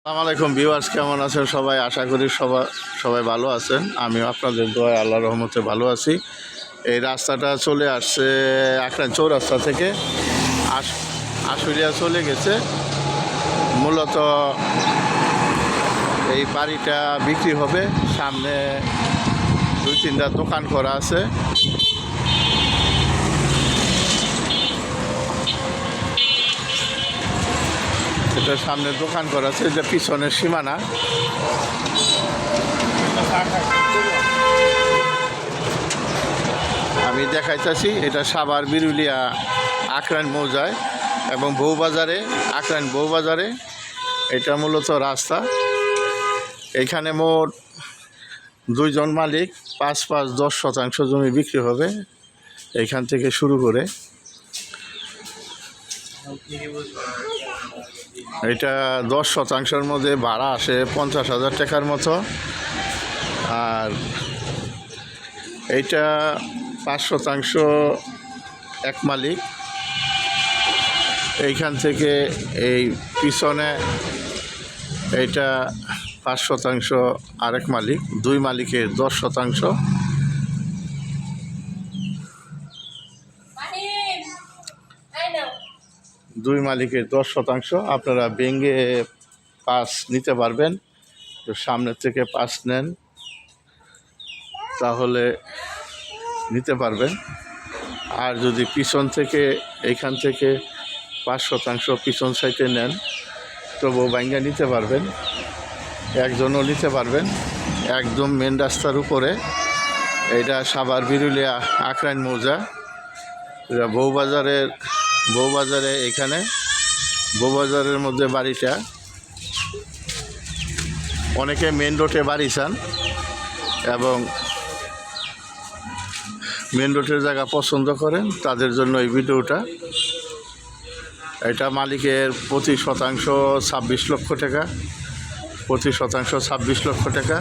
আসসালামু আলাইকুম ভিউয়ার্স, কেমন আছেন সবাই? আশা করি সবাই ভালো আছেন। আমিও আপনাদের দোয়ায় আল্লাহর রহমতে ভালো আছি। এই রাস্তাটা চলে আসছে একটা চৌরাস্তা থেকে আশুলিয়া চলে গেছে। মূলত এই বাড়িটা বিক্রি হবে। সামনে 2-3টা দোকান করা আছে। এটা সামনে দোকান করা আছে, এটা পিছনের সীমানা। আমি দেখাইতেছি, এটা সাভার বিরুলিয়া আকরাইন মৌজায় এবং বউবাজারে, আকরাইন বউবাজারে এটা মূলত রাস্তা। এখানে মোট 2জন মালিক 5-10 শতাংশ জমি বিক্রি হবে এইখান থেকে শুরু করে। এটা 10 শতাংশের মধ্যে ভাড়া আসে 50,000 টাকার মতো। আর এইটা 5 শতাংশ এক মালিক। এইখান থেকে এই পিছনে এইটা 5 শতাংশ আরেক মালিক, 2 মালিকের 10 শতাংশ। দুই মালিকের 10 শতাংশ। আপনারা ভেঙে পাস নিতে পারবেন। তো সামনের থেকে পাস নেন তাহলে নিতে পারবেন। আর যদি পিছন থেকে, এইখান থেকে 5 শতাংশ পিছন সাইডে নেন তবুও ভাঙ্গা নিতে পারবেন, একজনও নিতে পারবেন। একদম মেন রাস্তার উপরে। এটা সাভার বিরুলিয়া আকরাইন মৌজা। এটা বউবাজারে এখানে বউবাজারের মধ্যে বাড়িটা। অনেকে মেন রোডে বাড়ি চান এবং মেন রোডের জায়গা পছন্দ করেন, তাদের জন্য এই ভিডিওটা। এটা মালিকের প্রতি শতাংশ 26 লক্ষ টাকা, প্রতি শতাংশ 26 লক্ষ টাকা।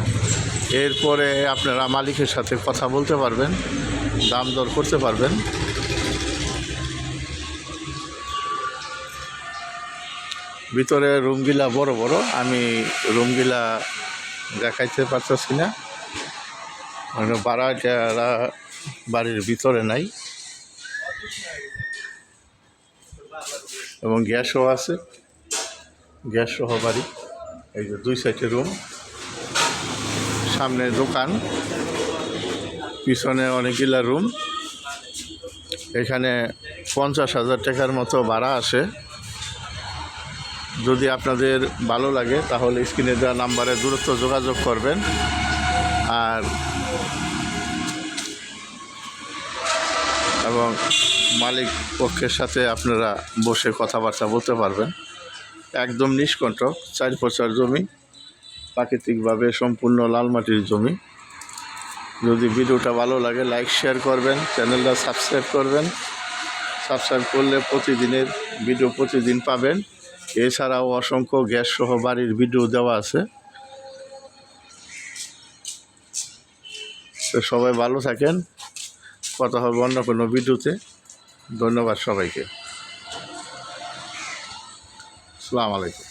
এরপরে আপনারা মালিকের সাথে কথা বলতে পারবেন, দাম দর করতে পারবেন। ভিতরে রুমগুলা বড় বড়, আমি রুমগুলা দেখাইতে পারতেছি না, মানে ভাড়াটিয়ারা বাড়ির ভিতরে নাই। এবং গ্যাসও আছে, গ্যাস সহ বাড়ি। এই যে 2 সাইডে রুম, সামনে দোকান, পিছনে অনেকগুলা রুম। এখানে 50,000 টাকার মতো ভাড়া আসে। যদি আপনাদের ভালো লাগে তাহলে স্ক্রিনে দেওয়া নাম্বারে দ্রুত যোগাযোগ করবেন। আর এবং মালিক পক্ষের সাথে আপনারা বসে কথাবার্তা বলতে পারবেন। একদম নিষ্কণ্টক 4 প্রচার জমি, প্রাকৃতিকভাবে সম্পূর্ণ লাল মাটির জমি। যদি ভিডিওটা ভালো লাগে লাইক শেয়ার করবেন, চ্যানেলটা সাবস্ক্রাইব করবেন। সাবস্ক্রাইব করলে প্রতিদিনের ভিডিও প্রতিদিন পাবেন। এছাড়াও অসংখ্য গ্যাস সহ বাড়ির ভিডিও দেওয়া আছে। তো সবাই ভালো থাকেন, কথা হবে অন্য কোনো ভিডিওতে। ধন্যবাদ সবাইকে। আসসালামু আলাইকুম।